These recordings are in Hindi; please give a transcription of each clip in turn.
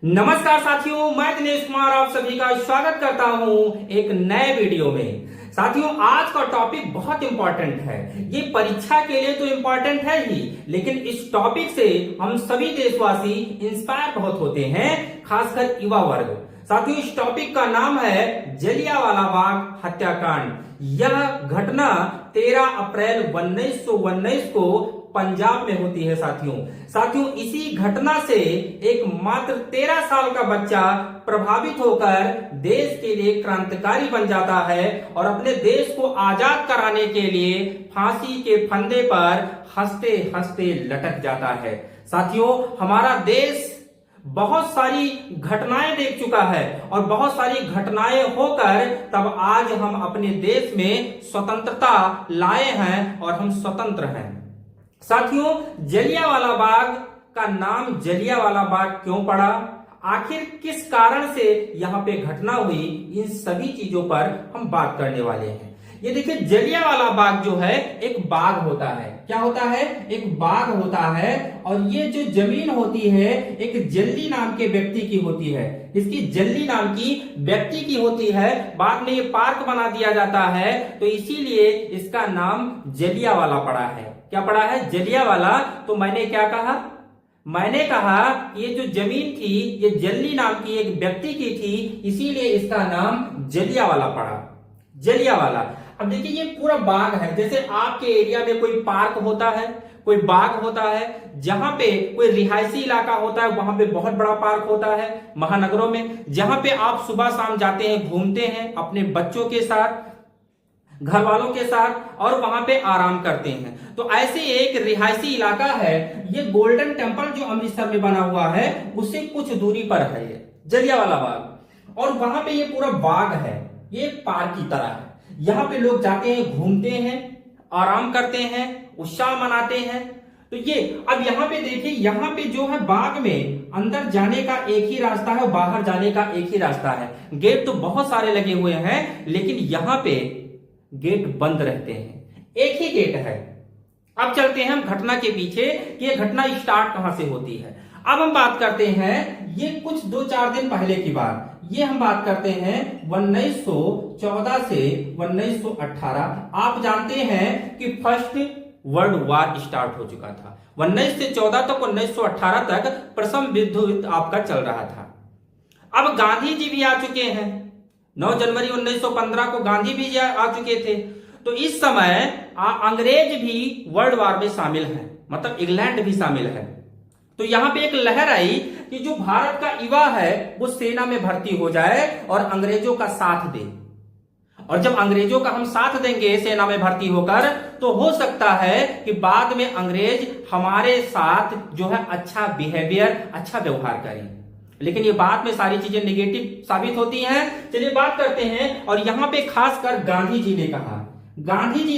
नमस्कार साथियों, मैं दिनेश कुमार आप सभी का स्वागत करता हूं एक नए वीडियो में। साथियों, आज का टॉपिक बहुत इंपॉर्टेंट है। ये परीक्षा के लिए तो इंपॉर्टेंट है ही, लेकिन इस टॉपिक से हम सभी देशवासी इंस्पायर बहुत होते हैं, खासकर युवा वर्ग। साथियों, इस टॉपिक का नाम है जलियांवाला बाग हत्याकांड। यह घटना 13 अप्रैल 1919 को पंजाब में होती है। साथियों, इसी घटना से एक मात्र 13 साल का बच्चा प्रभावित होकर देश के लिए क्रांतिकारी बन जाता है और अपने देश को आजाद कराने के लिए फांसी के फंदे पर हंसते हंसते लटक जाता है। साथियों, हमारा देश बहुत सारी घटनाएं देख चुका है और बहुत सारी घटनाएं होकर तब आज हम अपने देश में स्वतंत्रता लाए हैं और हम स्वतंत्र हैं। साथियों, जलियांवाला बाग का नाम जलियांवाला बाग क्यों पड़ा, आखिर किस कारण से यहां पे घटना हुई, इन सभी चीजों पर हम बात करने वाले हैं। ये देखिए, जलियांवाला बाग जो है एक बाग होता है। क्या होता है? एक बाग होता है। और ये जो जमीन होती है एक जल्ली नाम के व्यक्ति की होती है। इसकी जल्ली नाम की व्यक्ति की होती है। बाद में ये पार्क बना दिया जाता है, तो इसीलिए इसका नाम जलियांवाला पड़ा है। क्या पड़ा है? जलियांवाला। तो मैंने क्या कहा? मैंने कहा ये जो जमीन थी ये जल्ली नाम की एक व्यक्ति की थी, इसीलिए इसका नाम जलियांवाला पड़ा। जलियांवाला। अब देखिए, ये पूरा बाग है। जैसे आपके एरिया में कोई पार्क होता है, कोई बाग होता है, जहां पे कोई रिहायशी इलाका होता है वहां पे बहुत बड़ा पार्क होता है महानगरों में, जहां पे आप सुबह शाम जाते हैं, घूमते हैं अपने बच्चों के साथ, घर वालों के साथ, और वहां पे आराम करते हैं। तो ऐसे एक रिहायशी इलाका है, ये गोल्डन टेम्पल जो अमृतसर में बना हुआ है उससे कुछ दूरी पर है ये जलियांवाला बाग। और वहां पे ये पूरा बाग है, ये पार्क की तरह है। यहां पे लोग जाते हैं, घूमते हैं, आराम करते हैं, उत्साह मनाते हैं। तो ये अब यहां पे देखिए, यहां पे जो है बाग में अंदर जाने का एक ही रास्ता है, बाहर जाने का एक ही रास्ता है। गेट तो बहुत सारे लगे हुए हैं, लेकिन यहां पे गेट बंद रहते हैं, एक ही गेट है। अब चलते हैं हम घटना के पीछे कि ये घटना स्टार्ट कहां से होती है। अब हम बात करते हैं ये कुछ 2-4 दिन पहले की बात। ये हम बात करते हैं 1914 से 1918। आप जानते हैं कि फर्स्ट वर्ल्ड वार स्टार्ट हो चुका था। 19 से 14 तक, 1918 तक प्रथम युद्ध आपका चल रहा था। अब गांधी जी भी आ चुके हैं। 9 जनवरी 1915 को गांधी भी आ चुके थे। तो इस समय अंग्रेज भी वर्ल्ड वार में शामिल है, मतलब इंग्लैंड भी शामिल है। तो यहां पे एक लहर आई कि जो भारत का युवा है वो सेना में भर्ती हो जाए और अंग्रेजों का साथ दे। और जब अंग्रेजों का हम साथ देंगे सेना में भर्ती होकर, तो हो सकता है कि बाद में अंग्रेज हमारे साथ जो है अच्छा बिहेवियर, अच्छा व्यवहार करें। लेकिन ये बाद में सारी चीजें नेगेटिव साबित होती हैं। चलिए बात करते हैं। और यहां पे खासकर गांधी जी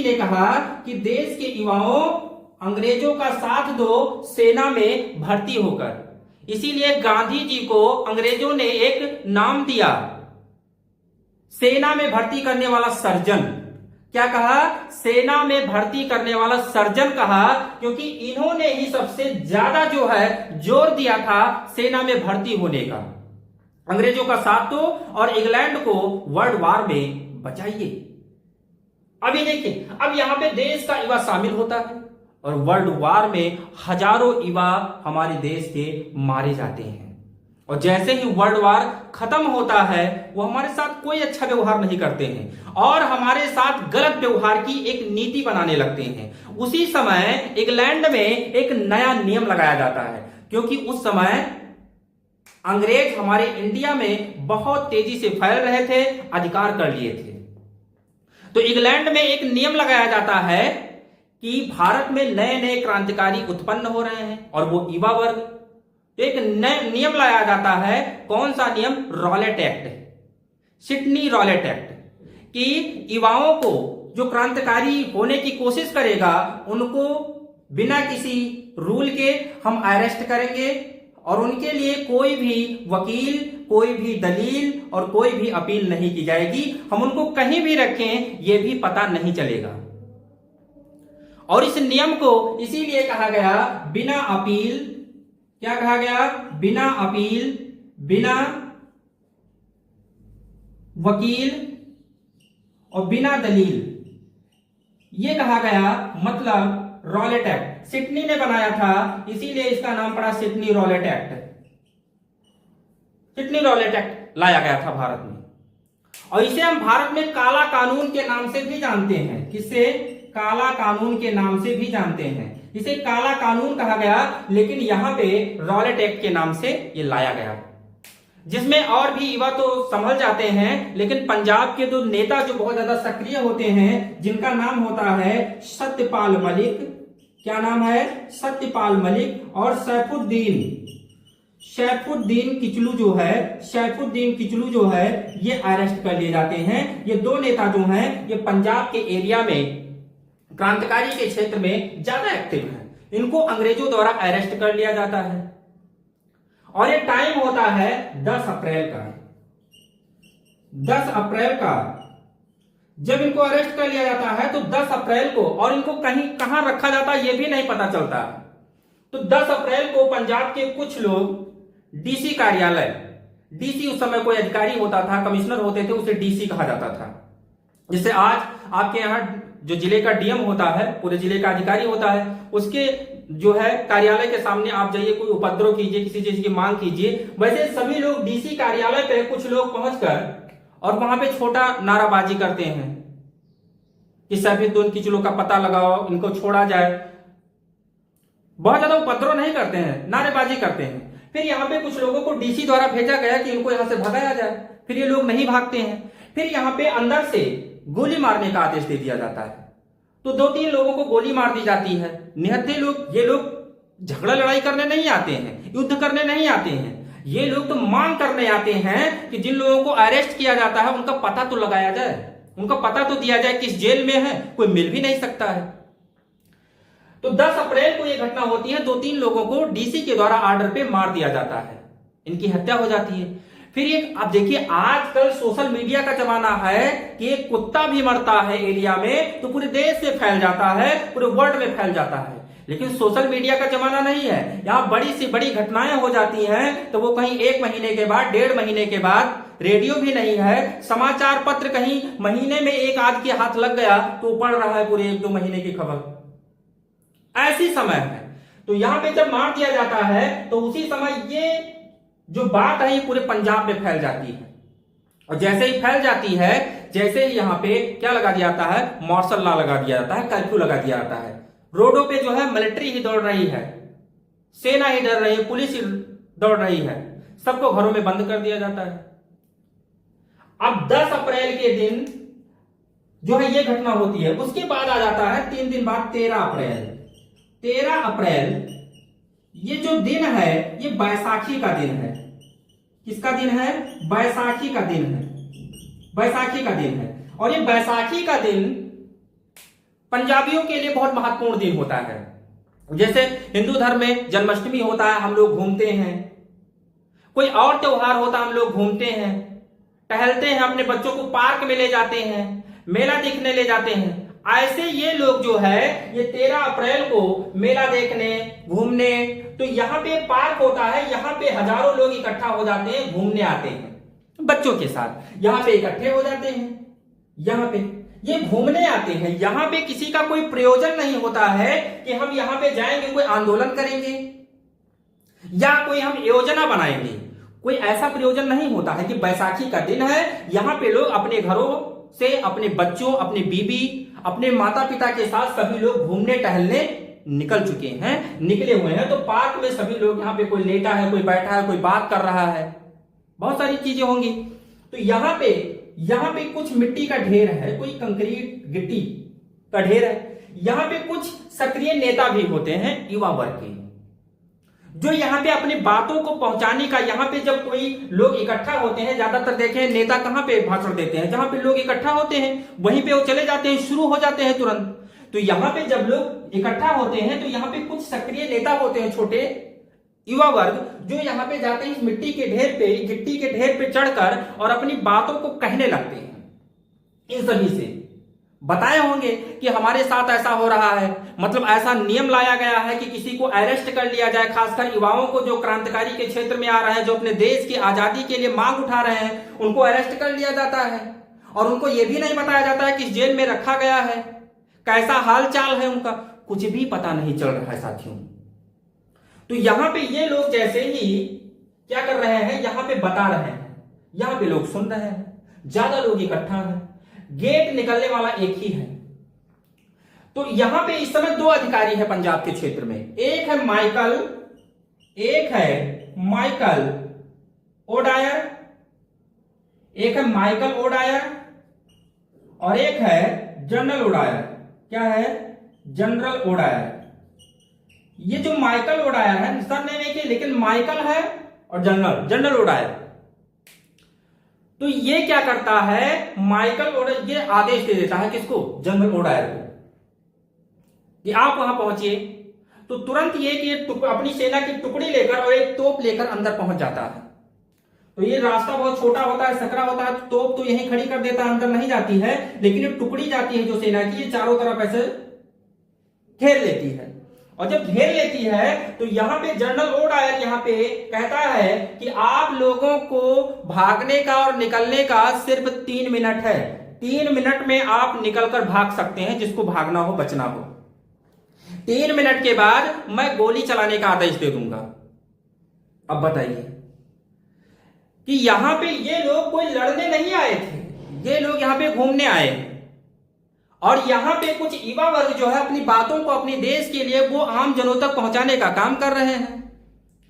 ने कहा कि देश के युवाओं अंग्रेजों का साथ दो सेना में भर्ती होकर। इसीलिए गांधी जी को अंग्रेजों ने एक नाम दिया, सेना में भर्ती करने वाला सर्जन। क्या कहा? सेना में भर्ती करने वाला सर्जन कहा, क्योंकि इन्होंने ही सबसे ज्यादा जो है जोर दिया था सेना में भर्ती होने का। अंग्रेजों का साथ दो और इंग्लैंड को वर्ल्ड वार में बचाइए। अब ये देखिए, अब यहां पे देश का युवा शामिल होता है और वर्ल्ड वार में हजारों युवा हमारे देश के मारे जाते हैं। और जैसे ही वर्ल्ड वार खत्म होता है वो हमारे साथ कोई अच्छा व्यवहार नहीं करते हैं और हमारे साथ गलत व्यवहार की एक नीति बनाने लगते हैं। उसी समय इंग्लैंड में एक नया नियम लगाया जाता है, क्योंकि उस समय अंग्रेज हमारे इंडिया में बहुत तेजी से फैल रहे थे, अधिकार कर लिए थे। तो इंग्लैंड में एक नियम लगाया जाता है कि भारत में नए नए क्रांतिकारी उत्पन्न हो रहे हैं और वो युवा वर्ग। एक नया नियम लाया जाता है। कौन सा नियम? Rowlatt act, Sydney Rowlatt act, कि युवाओं को जो क्रांतिकारी होने की कोशिश करेगा उनको बिना किसी रूल के हम अरेस्ट करेंगे और उनके लिए कोई भी वकील, कोई भी दलील और कोई भी अपील नहीं की जाएगी। हम उनको कहीं भी रखें ये भी पता नहीं चलेगा। और इस नियम को इसीलिए कहा गया बिना अपील, क्या कहा गया? बिना अपील बिना वकील और बिना दलील, ये कहा गया, मतलब रॉलेट एक्ट सिडनी ने बनाया था, इसीलिए इसका नाम पड़ा Sydney Rowlatt act. Sydney Rowlatt act लाया गया था भारत में, और इसे हम भारत में काला कानून के नाम से भी जानते हैं। किससे? काला कानून के नाम से भी जानते हैं। इसे काला कानून कहा गया, लेकिन यहां पे रॉलेट एक्ट के नाम से ये लाया गया, जिसमें और भी युवा तो संभल जाते हैं, लेकिन पंजाब के दो नेता जो बहुत ज्यादा सक्रिय होते हैं, जिनका नाम होता है सत्यपाल मलिक। क्या नाम है? सत्यपाल मलिक और सैफुद्दीन किचलू जो है, ये अरेस्ट कर लिए जाते हैं। ये दो नेता जो हैं, ये पंजाब के एरिया में क्रांतिकारी के क्षेत्र में ज्यादा एक्टिव हैं। इनको अंग्रेजों द्वारा अरेस्ट कर लिया जाता है, और ये टाइम होता है 10 अप्रैल का। 10 अप्रैल का जब इनको अरेस्ट कर लिया जाता है, तो 10 अप्रैल को, और इनको कहां रखा जाता है ये भी नहीं पता चलता। तो 10 अप्रैल को पंजाब के कुछ लोग डीसी कार्यालय, डीसी उस समय कोई अधिकारी होता था, कमिश्नर होते थे, उसे डीसी कहा जाता था। जिससे आज आपके यहां जो जिले का डीएम होता है, पूरे जिले का अधिकारी होता है, उसके जो है कार्यालय के सामने आप जाइए, कोई उपद्रव कीजिए, किसी चीज की मांग कीजिए, वैसे सभी लोग डीसी कार्यालय पे कुछ लोग पहुंचकर और वहां पे छोटा नाराबाजी करते हैं कि सैफुद्दीन किचलू का पता लगाओ, इनको छोड़ा जाए। बहुत ज्यादा उपद्रव नहीं करते हैं, नारेबाजी करते हैं। फिर यहाँ पे कुछ लोगों को डीसी द्वारा भेजा गया कि इनको यहां से भगाया जाए। फिर ये लोग नहीं भागते हैं, फिर यहाँ पे अंदर से गोली मारने का आदेश दे दिया जाता है। तो 2-3 लोगों को गोली मार दी जाती है। निहत्थे लोग, ये लोग झगड़ा लड़ाई करने नहीं आते हैं, युद्ध करने नहीं आते हैं, ये लोग तो मांग करने आते हैं कि जिन लोगों को अरेस्ट किया जाता है उनका पता तो लगाया जाए, उनका पता तो दिया जाए किस जेल में है, कोई मिल भी नहीं सकता है। तो 10 अप्रैल को यह घटना होती है। 2-3 लोगों को डीसी के द्वारा आर्डर पे मार दिया जाता है, इनकी हत्या हो जाती है। फिर ये आप देखिए, आजकल सोशल मीडिया का जमाना है कि एक कुत्ता भी मरता है एरिया में तो पूरे देश में फैल जाता है, पूरे वर्ल्ड में फैल जाता है। लेकिन सोशल मीडिया का जमाना नहीं है। यहाँ बड़ी से बड़ी घटनाएं हो जाती हैं तो वो कहीं 1 महीने के बाद, 1.5 महीने के बाद, रेडियो भी नहीं है, समाचार पत्र कहीं महीने में एक आध के हाथ लग गया तो पढ़ रहा है पूरे 1-2 महीने की खबर। ऐसी समय है। तो यहां पे जब मार दिया जाता है तो उसी समय ये जो बात है ये पूरे पंजाब में फैल जाती है, और जैसे ही फैल जाती है, जैसे ही यहाँ पे क्या लगा दिया जाता है, मार्शल लॉ लगा दिया जाता है, कर्फ्यू लगा दिया जाता है। रोडों पे जो है मिलिट्री ही दौड़ रही है, सेना ही डर रही है, पुलिस ही दौड़ रही है, सबको घरों में बंद कर दिया जाता है। अब 10 अप्रैल के दिन जो है ये घटना होती है। उसके बाद आ जाता है 3 दिन बाद 13 अप्रैल। 13 अप्रैल ये जो दिन है ये बैसाखी का दिन है। किसका दिन है? बैसाखी का दिन है। बैसाखी का दिन है, और ये बैसाखी का दिन पंजाबियों के लिए बहुत महत्वपूर्ण दिन होता है। जैसे हिंदू धर्म में जन्माष्टमी होता है, हम लोग घूमते हैं, कोई और त्योहार होता है, हम लोग घूमते हैं, टहलते हैं, अपने बच्चों को पार्क में ले जाते हैं, मेला देखने ले जाते हैं। ऐसे ये लोग जो है ये 13 अप्रैल को मेला देखने, घूमने, तो यहाँ पे पार्क होता है, यहाँ पे हजारों लोग इकट्ठा हो जाते हैं, घूमने आते हैं बच्चों के साथ, यहाँ पे इकट्ठे हो जाते हैं, यहाँ पे ये घूमने आते हैं। यहाँ पे किसी का कोई प्रयोजन नहीं होता है कि हम यहाँ पे जाएंगे, कोई आंदोलन करेंगे या कोई हम योजना बनाएंगे, कोई ऐसा प्रयोजन नहीं होता है कि बैसाखी का दिन है, यहाँ पे लोग अपने घरों से अपने बच्चों, अपनी बीबी, अपने माता पिता के साथ सभी लोग घूमने टहलने निकल चुके हैं, निकले हुए हैं। तो पार्क में सभी लोग, यहाँ पे कोई लेटा है, कोई बैठा है, कोई बात कर रहा है, बहुत सारी चीजें होंगी। तो यहाँ पे कुछ मिट्टी का ढेर है, कोई कंक्रीट गिट्टी का ढेर है। यहाँ पे कुछ सक्रिय नेता भी होते हैं युवा वर्ग के, जो यहाँ पे अपनी बातों को पहुंचाने का, यहाँ पे जब कोई लोग इकट्ठा होते हैं, ज्यादातर देखें नेता कहां पे भाषण देते हैं, जहां पे लोग इकट्ठा होते हैं वहीं पे वो चले जाते हैं, शुरू हो जाते हैं तुरंत। तो यहाँ पे जब लोग इकट्ठा होते हैं तो यहाँ पे कुछ सक्रिय नेता होते हैं, छोटे युवा वर्ग, जो यहाँ पे जाते हैं इस मिट्टी के ढेर पे, गिट्टी के ढेर पे चढ़कर और अपनी बातों को कहने लगते हैं इन सभी से। बताए होंगे कि हमारे साथ ऐसा हो रहा है, मतलब ऐसा नियम लाया गया है कि किसी को अरेस्ट कर लिया जाए, खासकर युवाओं को जो क्रांतिकारी के क्षेत्र में आ रहे हैं, जो अपने देश की आजादी के लिए मांग उठा रहे हैं, उनको अरेस्ट कर लिया जाता है और उनको यह भी नहीं बताया जाता है किस जेल में रखा गया है, कैसा हाल चाल है उनका, कुछ भी पता नहीं चल रहा है साथियों। तो यहां पे ये लोग जैसे ही क्या कर रहे हैं, यहां पे बता रहे हैं, यहां पे लोग सुन रहे हैं, ज्यादा लोग इकट्ठा हैं, गेट निकलने वाला एक ही है। तो यहां पे इस समय 2 अधिकारी है पंजाब के क्षेत्र में, एक है माइकल ओडायर, और एक है जनरल ओडायर। क्या है? General O'Dwyer. ये जो माइकल ओडायर है, सरनेम एक ही लेकिन माइकल है, और जनरल ओडायर। तो ये क्या करता है, माइकल ओडायर ये आदेश दे देता है किसको? जनरल ओडायर को, कि आप वहां पहुंचिए। तो तुरंत ये कि अपनी सेना की टुकड़ी लेकर और एक तोप लेकर अंदर पहुंच जाता है। तो ये रास्ता बहुत छोटा होता है, सकरा होता है, तोप तो यहीं खड़ी कर देता है, अंदर नहीं जाती है, लेकिन ये टुकड़ी जाती है जो सेना की, ये चारों तरफ ऐसे घेर लेती है। और जब घेर लेती है तो यहां पे जनरल ओडायर यहां पे कहता है कि आप लोगों को भागने का और निकलने का सिर्फ 3 मिनट है, 3 मिनट में आप निकलकर भाग सकते हैं, जिसको भागना हो बचना हो। 3 मिनट के बाद मैं गोली चलाने का आदेश दे दूंगा। अब बताइए कि यहां पे ये लोग कोई लड़ने नहीं आए थे, ये लोग यहां पे घूमने आए हैं, और यहां पे कुछ युवा वर्ग जो है अपनी बातों को अपने देश के लिए वो आम जनों तक पहुंचाने का काम कर रहे हैं।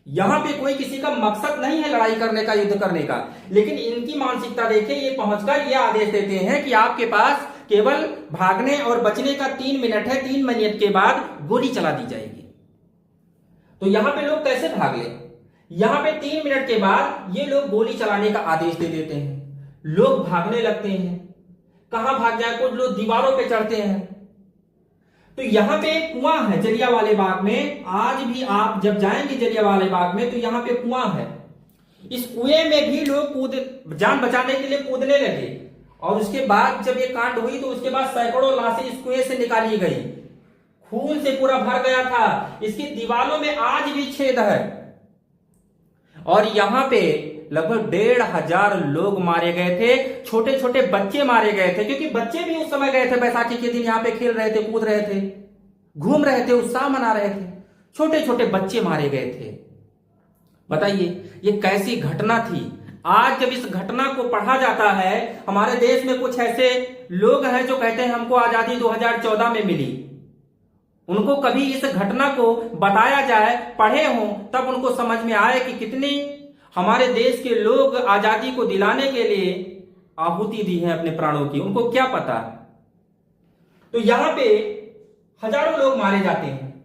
यहां पे कोई किसी का मकसद नहीं है लड़ाई करने का, युद्ध करने का, लेकिन इनकी मानसिकता देखिए, ये पहुंचकर ये आदेश देते हैं कि आपके पास केवल भागने और बचने का 3 मिनट है, 3 मिनट के बाद गोली चला दी जाएगी। तो यहां पे लोग कैसे भाग ले? यहां पे 3 मिनट के बाद ये लोग गोली चलाने का आदेश दे देते हैं, लोग भागने लगते हैं। कहां भाग जाए? कुछ लोग दीवारों पे चढ़ते हैं। तो यहां पे एक कुआं है जलियांवाले बाग में, आज भी आप जब जाएंगे जलियांवाले बाग में तो यहां पे कुआं है। इस कुएं में भी लोग जान बचाने के लिए कूदने लगे, और उसके बाद जब ये कांड हुई तो उसके बाद सैकड़ों लाशें इस कुएं से निकाली गई, खून से पूरा भर गया था, इसकी दीवारों में आज भी छेद है, और यहां पे लगभग 1,500 लोग मारे गए थे, छोटे छोटे बच्चे मारे गए थे, क्योंकि बच्चे भी उस समय गए थे बैसाखी के दिन, यहां पे खेल रहे थे, कूद रहे थे, घूम रहे थे, उत्साह मना रहे थे, छोटे छोटे बच्चे मारे गए थे। बताइए ये कैसी घटना थी। आज जब इस घटना को पढ़ा जाता है, हमारे देश में कुछ ऐसे लोग हैं जो कहते हैं हमको आजादी 2014 में मिली, उनको कभी इस घटना को बताया जाए, पढ़े हों, तब उनको समझ में आए कि कितनी हमारे देश के लोग आजादी को दिलाने के लिए आहुति दी है अपने प्राणों की, उनको क्या पता। तो यहां पे हजारों लोग मारे जाते हैं,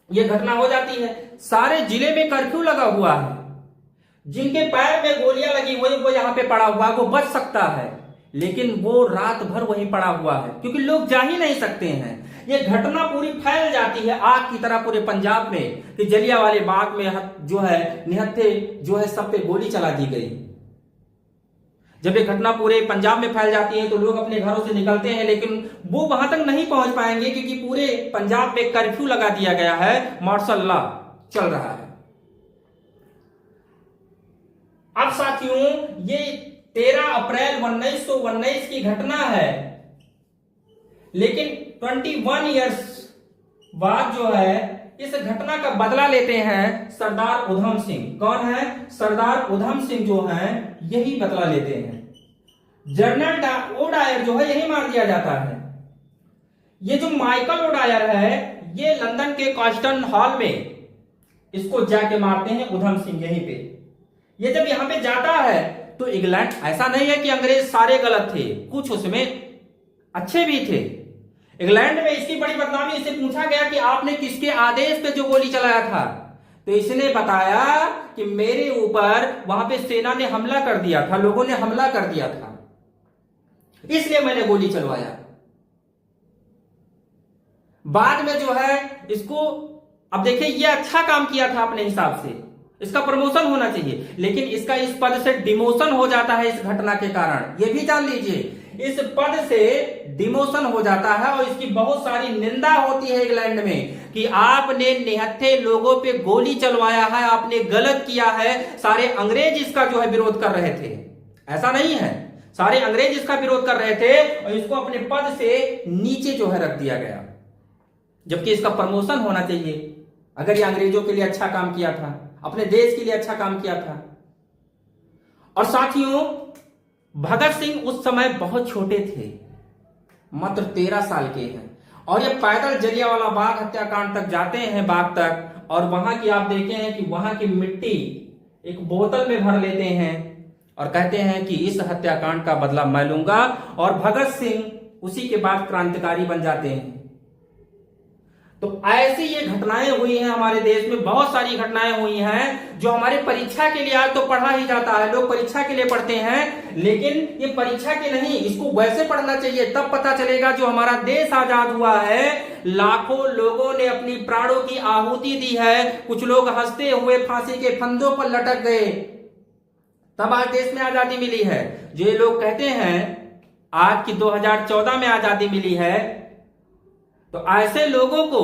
यह घटना हो जाती है। सारे जिले में कर्फ्यू लगा हुआ है, जिनके पैर में गोलियां लगी हुई वो यहां पे पड़ा हुआ, वो बच सकता है, लेकिन वो रात भर वहीं पड़ा हुआ है, क्योंकि लोग जा ही नहीं सकते हैं। ये घटना पूरी फैल जाती है आग की तरह पूरे पंजाब में, कि जलियांवाले बाग में जो है निहत्थे जो है सब पे गोली चला दी गई। जब ये घटना पूरे पंजाब में फैल जाती है तो लोग अपने घरों से निकलते हैं, लेकिन वो वहां तक नहीं पहुंच पाएंगे, क्योंकि पूरे पंजाब में कर्फ्यू लगा दिया गया है, मार्शल लॉ चल रहा है। अब साथियों ये 13 अप्रैल 1919 की घटना है, लेकिन 21 ईयर्स बाद जो है इस घटना का बदला लेते हैं सरदार उधम सिंह। कौन है? सरदार उधम सिंह जो है यही बदला लेते हैं। जनरल ओडायर जो है यही मार दिया जाता है। ये जो माइकल ओडायर है ये लंदन के कॉस्टन हॉल में इसको जाके मारते हैं उधम सिंह यहीं पे। ये जब यहां पे जाता है तो इंग्लैंड, ऐसा नहीं है कि अंग्रेज सारे गलत थे, कुछ उसमें अच्छे भी थे। इंग्लैंड में इसकी बड़ी बदनामी, इससे पूछा गया कि आपने किसके आदेश पे जो गोली चलाया था, तो इसने बताया कि मेरे ऊपर वहां पे सेना ने हमला कर दिया था, लोगों ने हमला कर दिया था, इसलिए मैंने गोली चलवाया। बाद में जो है इसको, अब देखिए ये अच्छा काम किया था अपने हिसाब से, इसका प्रमोशन होना चाहिए, लेकिन इसका इस पद से डिमोशन हो जाता है इस घटना के कारण। ये भी जान लीजिए इस पद से डिमोशन हो जाता है और इसकी बहुत सारी निंदा होती है इंग्लैंड में कि आपने निहत्थे लोगों पे गोली चलवाया है, आपने गलत किया है। सारे अंग्रेज इसका जो है विरोध कर रहे थे। ऐसा नहीं है, सारे अंग्रेज इसका विरोध कर रहे थे और इसको अपने पद से नीचे जो है रख दिया गया, जबकि इसका प्रमोशन होना चाहिए अगर ये अंग्रेजों के लिए अच्छा काम किया था, अपने देश के लिए अच्छा काम किया था। और साथियों, भगत सिंह उस समय बहुत छोटे थे, मात्र 13 साल के हैं, और ये पैदल जलियांवाला बाग हत्याकांड तक जाते हैं, बाग तक, और वहां की आप देखे हैं कि वहां की मिट्टी एक बोतल में भर लेते हैं और कहते हैं कि इस हत्याकांड का बदला मैं लूंगा, और भगत सिंह उसी के बाद क्रांतिकारी बन जाते हैं। तो ऐसी ये घटनाएं हुई हैं हमारे देश में, बहुत सारी घटनाएं हुई हैं जो हमारे परीक्षा के लिए आज तो पढ़ा ही जाता है, लोग परीक्षा के लिए पढ़ते हैं, लेकिन ये परीक्षा के नहीं, इसको वैसे पढ़ना चाहिए, तब पता चलेगा जो हमारा देश आजाद हुआ है, लाखों लोगों ने अपनी प्राणों की आहुति दी है, कुछ लोग हंसते हुए फांसी के फंदों पर लटक गए, तब आज देश में आजादी मिली है। जो ये लोग कहते हैं आज की 2014 में आजादी मिली है, तो ऐसे लोगों को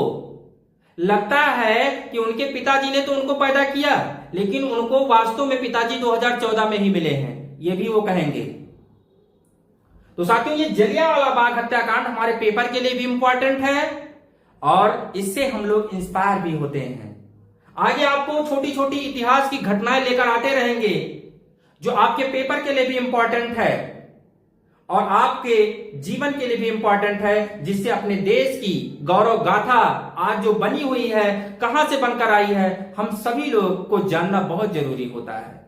लगता है कि उनके पिताजी ने तो उनको पैदा किया, लेकिन उनको वास्तव में पिताजी 2014 में ही मिले हैं, ये भी वो कहेंगे। तो साथियों, ये जलियांवाला बाग हत्याकांड हमारे पेपर के लिए भी इंपॉर्टेंट है और इससे हम लोग इंस्पायर भी होते हैं। आगे आपको छोटी छोटी इतिहास की घटनाएं लेकर आते रहेंगे जो आपके पेपर के लिए भी इंपॉर्टेंट है और आपके जीवन के लिए भी इंपॉर्टेंट है, जिससे अपने देश की गौरव गाथा आज जो बनी हुई है, कहां से बनकर आई है, हम सभी लोग को जानना बहुत जरूरी होता है।